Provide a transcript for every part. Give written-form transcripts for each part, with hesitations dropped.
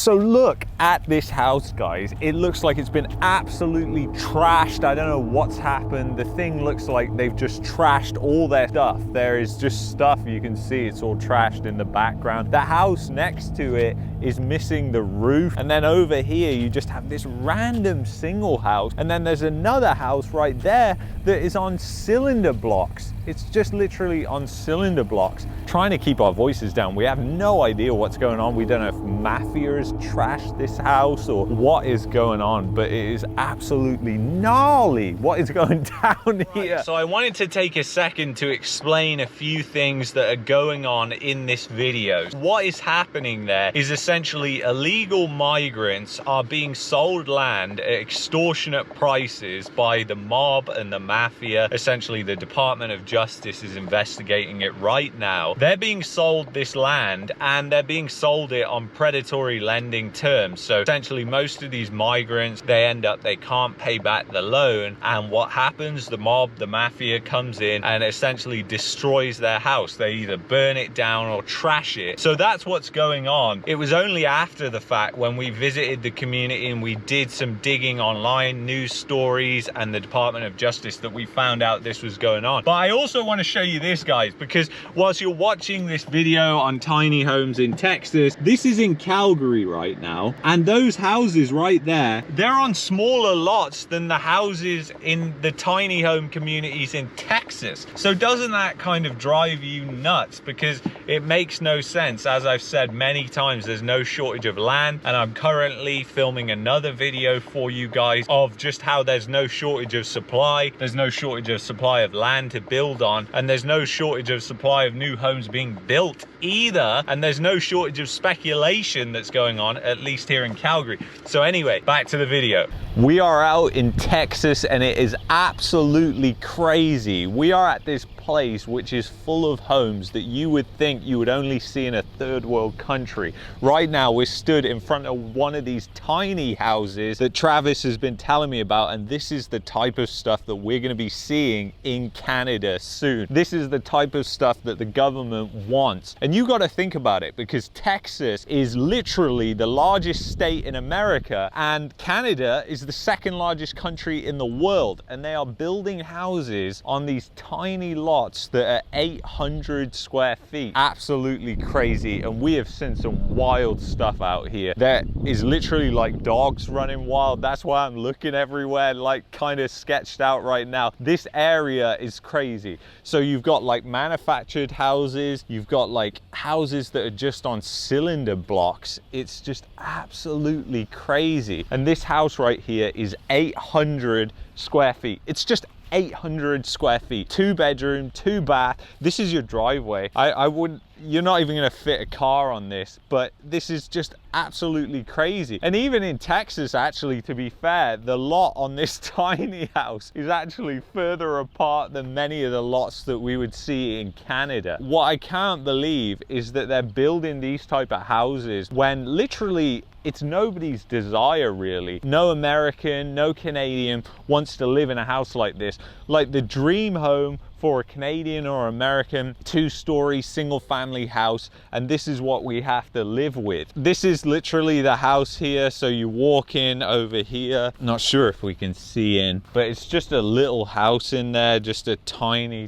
So look at this house, guys. It looks like it's been absolutely trashed. I don't know what's happened. The thing looks like they've just trashed all their stuff. There is just stuff, you can see it's all trashed in the background. The house next to it is missing the roof. And then over here, you just have this random single house. And then there's another house right there that is on cylinder blocks. It's just literally on cylinder blocks. Trying to keep our voices down. We have no idea what's going on. We don't know if mafia has trashed this house or what is going on, but it is absolutely gnarly what is going down here. So I wanted to take a second to explain a few things that are going on in this video. What is happening there is essentially illegal migrants are being sold land at extortionate prices by the mob and the mafia. Essentially, the Department of Justice is investigating it right now. They're being sold this land and they're being sold it on predatory lending terms. So essentially most of these migrants, they can't pay back the loan, and what happens, the mob, the mafia comes in and essentially destroys their house. They either burn it down or trash it. So that's what's going on. It was only after the fact, when we visited the community and we did some digging online, news stories and the Department of Justice, that we found out this was going on. But I also want to show you this, guys, because whilst you're watching this video on tiny homes in Texas, this is in Calgary right now, and those houses right there, they're on smaller lots than the houses in the tiny home communities in Texas. So doesn't that kind of drive you nuts? Because it makes no sense. As I've said many times, there's no shortage of land, and I'm currently filming another video for you guys of just how there's no shortage of supply. There's no shortage of supply of land to build on, and there's no shortage of supply of new homes being built either, and there's no shortage of speculation that's going on, at least here in Calgary. So anyway, back to the video. We are out in Texas and it is absolutely crazy. We are at this place which is full of homes that you would think you would only see in a third world country. Right now we're stood in front of one of these tiny houses that Travis has been telling me about, and this is the type of stuff that we're going to be seeing in Canada soon. This is the type of stuff that the government wants. And you got to think about it, because Texas is literally the largest state in America and Canada is the second largest country in the world, and they are building houses on these tiny lots that are 800 square feet. Absolutely crazy. And we have seen some wild stuff out here. There is literally like dogs running wild. That's why I'm looking everywhere, like kind of sketched out right now. This area is crazy. So you've got like manufactured houses, you've got like houses that are just on cylinder blocks. It's just absolutely crazy. And this house right here is 800 square feet. It's just 800 square feet, 2 bedroom, 2 bath. This is your driveway. I wouldn't, you're not even gonna fit a car on this, but this is just absolutely crazy. And even in Texas, actually, to be fair, the lot on this tiny house is actually further apart than many of the lots that we would see in Canada. What I can't believe is that they're building these type of houses when literally it's nobody's desire, really. No American, no Canadian wants to live in a house like this. Like the dream home for a Canadian or American, 2-story single family house, and this is what we have to live with. This is literally the house here. So you walk in over here, not sure if we can see in, but it's just a little house in there, just a tiny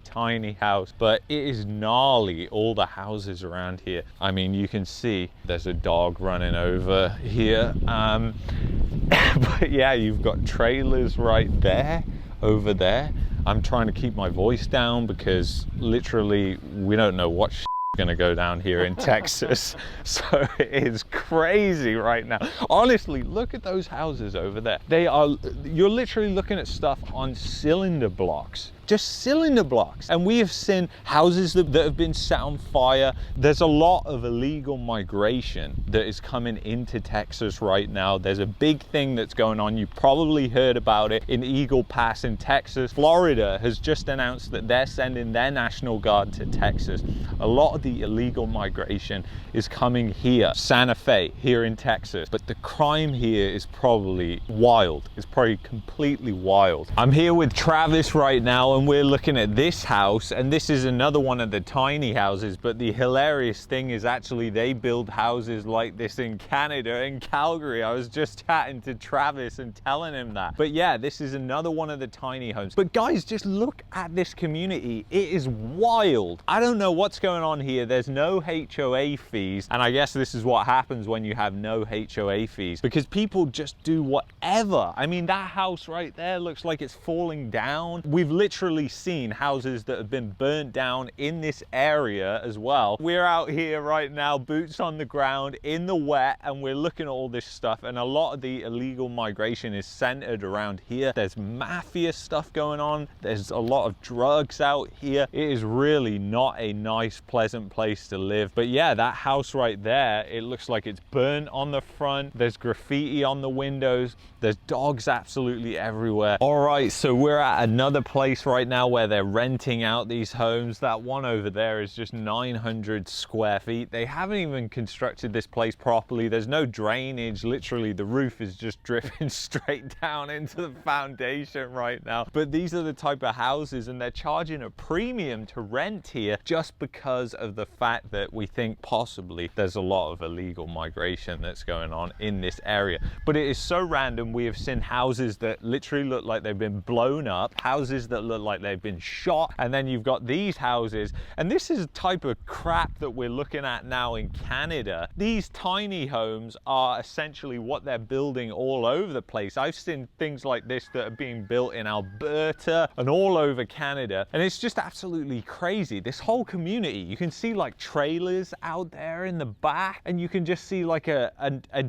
house, but it is gnarly, all the houses around here. I mean, you can see there's a dog running over here, but yeah, you've got trailers right there, over there. I'm trying to keep my voice down because literally we don't know what gonna go down here in Texas. So it's crazy right now. Honestly, look at those houses over there. You're literally looking at stuff on cylinder blocks. Just cylinder blocks. And we have seen houses that have been set on fire. There's a lot of illegal migration that is coming into Texas right now. There's a big thing that's going on. You probably heard about it in Eagle Pass in Texas. Florida has just announced that they're sending their National Guard to Texas. A lot of the illegal migration is coming here, Santa Fe, here in Texas. But the crime here is probably wild. It's probably completely wild. I'm here with Travis right now, now and we're looking at this house, and this is another one of the tiny houses, but the hilarious thing is actually they build houses like this in Canada, in Calgary. I was just chatting to Travis and telling him that. But yeah, this is another one of the tiny homes. But guys, just look at this community. It is wild. I don't know what's going on here. There's no HOA fees, and I guess this is what happens when you have no HOA fees, because people just do whatever. I mean, that house right there looks like it's falling down. We've literally seen houses that have been burnt down in this area as well. We're out here right now, boots on the ground in the wet, and we're looking at all this stuff, and a lot of the illegal migration is centered around here. There's mafia stuff going on. There's a lot of drugs out here. It is really not a nice, pleasant place to live. But yeah, that house right there, it looks like it's burnt on the front. There's graffiti on the windows. There's dogs absolutely everywhere. All right, so we're at another place right now where they're renting out these homes. That one over there is just 900 square feet. They haven't even constructed this place properly. There's no drainage. Literally, the roof is just dripping straight down into the foundation right now. But these are the type of houses, and they're charging a premium to rent here just because of the fact that we think possibly there's a lot of illegal migration that's going on in this area. But it is so random. We have seen houses that literally look like they've been blown up, houses that look like they've been shot, and then you've got these houses. And this is a type of crap that we're looking at now in Canada. These tiny homes are essentially what they're building all over the place. I've seen things like this that are being built in Alberta and all over Canada, and it's just absolutely crazy. This whole community, you can see like trailers out there in the back, and you can just see like a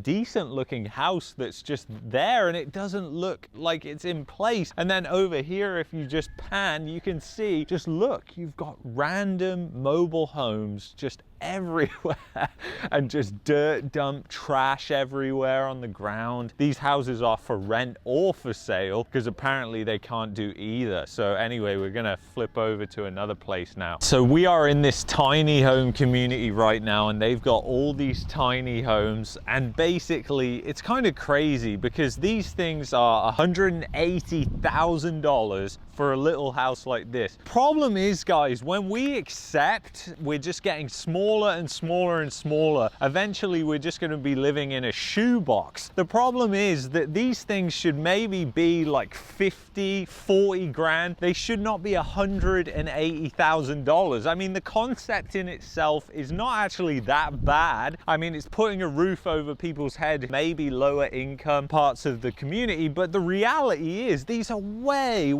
decent looking house that's just there, and it doesn't look like it's in place. And then over here, if you just pan, you can see, just look, you've got random mobile homes just everywhere and just dirt dump trash everywhere on the ground. These houses are for rent or for sale, because apparently they can't do either. So anyway, we're gonna flip over to another place now. So we are in this tiny home community right now, and they've got all these tiny homes, and basically it's kind of crazy because these things are $180,000 for a little house like this. Problem is, guys, when we accept we're just getting smaller and smaller and smaller, eventually we're just going to be living in a shoebox. The problem is that these things should maybe be like 50, 40 grand. They should not be $180,000. I mean, the concept in itself is not actually that bad. I mean, it's putting a roof over people's head, maybe lower income parts of the community, but the reality is these are way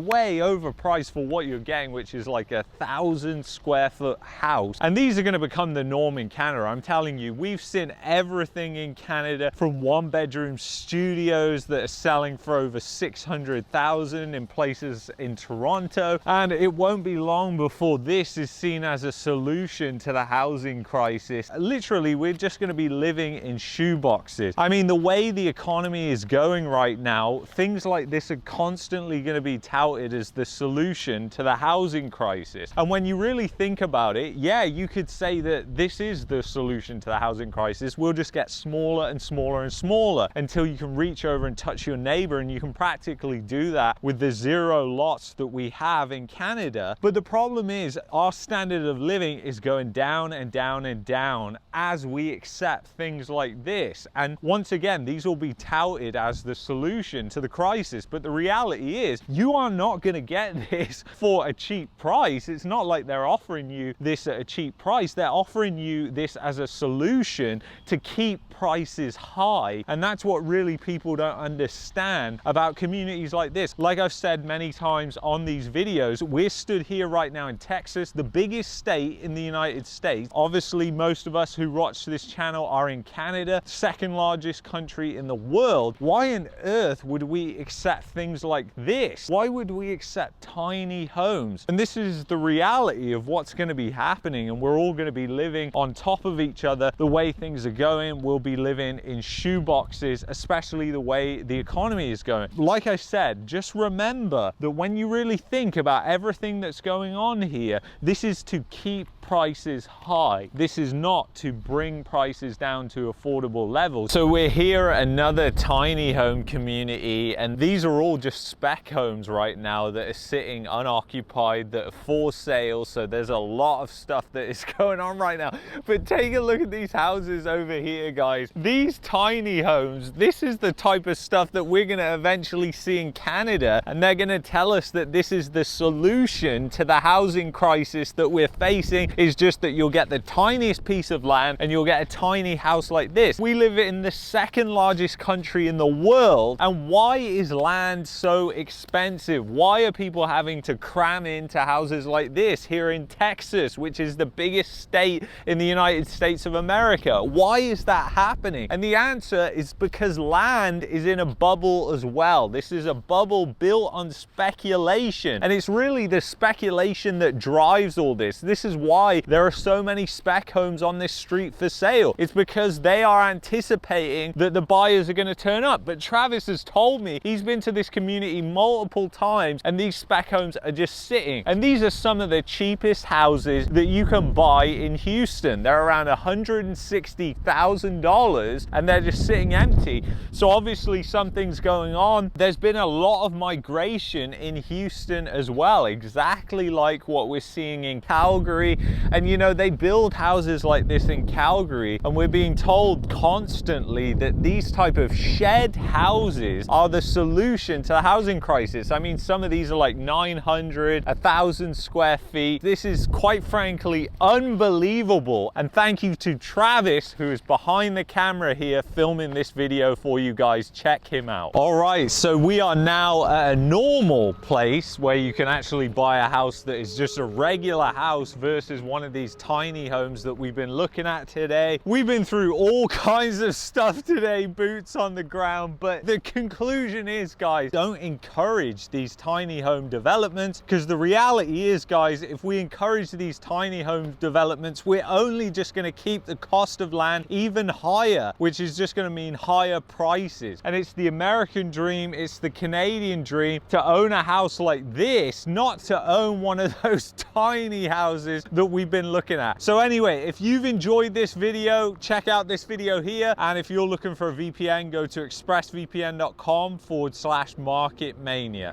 overpriced for what you're getting, which is like 1,000 square foot house. And these are going to become the norm in Canada. I'm telling you, we've seen everything in Canada, from one bedroom studios that are selling for over 600,000 in places in Toronto, and it won't be long before this is seen as a solution to the housing crisis. Literally, we're just going to be living in shoeboxes. I mean, the way the economy is going right now, things like this are constantly going to be touted as the solution to the housing crisis. And when you really think about it, yeah, you could say that this is the solution to the housing crisis. We'll just get smaller and smaller and smaller until you can reach over and touch your neighbor, and you can practically do that with the 0 lots that we have in Canada. But the problem is our standard of living is going down and down and down as we accept things like this. And once again, these will be touted as the solution to the crisis. But the reality is you are not going to get this for a cheap price. It's not like they're offering you this at a cheap price. They're offering you this as a solution to keep prices high. And that's what really people don't understand about communities like this. Like I've said many times on these videos, we're stood here right now in Texas, the biggest state in the United States. Obviously, most of us who watch this channel are in Canada, second largest country in the world. Why on earth would we accept things like this? Why would we accept tiny homes? And this is the reality of what's going to be happening, and we're all going to be living living on top of each other. The way things are going, we'll be living in shoe boxes, especially the way the economy is going. Like I said, just remember that when you really think about everything that's going on here, this is to keep prices high. This is not to bring prices down to affordable levels. So we're here at another tiny home community, and these are all just spec homes right now that are sitting unoccupied, that are for sale. So there's a lot of stuff that is going on right now. But take a look at these houses over here, guys. These tiny homes, this is the type of stuff that we're going to eventually see in Canada, and they're going to tell us that this is the solution to the housing crisis that we're facing, is just that you'll get the tiniest piece of land and you'll get a tiny house like this. We live in the second largest country in the world, and why is land so expensive? Why are people having to cram into houses like this here in Texas, which is the biggest state in the United States of America? Why is that happening? And the answer is because land is in a bubble as well. This is a bubble built on speculation, and it's really the speculation that drives all this. This is why there are so many spec homes on this street for sale. It's because they are anticipating that the buyers are going to turn up. But Travis has told me he's been to this community multiple times, and these spec homes are just sitting. And these are some of the cheapest houses that you can buy in Houston. They're around $160,000, and they're just sitting empty. So obviously something's going on. There's been a lot of migration in Houston as well, exactly like what we're seeing in Calgary. And you know, they build houses like this in Calgary, and we're being told constantly that these type of shed houses are the solution to the housing crisis. I mean, some of these are like 900, 1,000 square feet. This is quite frankly unbelievable. And thank you to Travis, who is behind the camera here filming this video for you guys. Check him out. All right, so we are now at a normal place where you can actually buy a house that is just a regular house versus one of these tiny homes that we've been looking at today. We've been through all kinds of stuff today, boots on the ground, but the conclusion is, guys, don't encourage these tiny home developments, because the reality is, guys, if we encourage these tiny home developments, we're only just going to keep the cost of land even higher, which is just going to mean higher prices. And it's the American dream, it's the Canadian dream to own a house like this, not to own one of those tiny houses that we've been looking at. So anyway, if you've enjoyed this video, check out this video here. And if you're looking for a VPN, go to expressvpn.com/marketmania.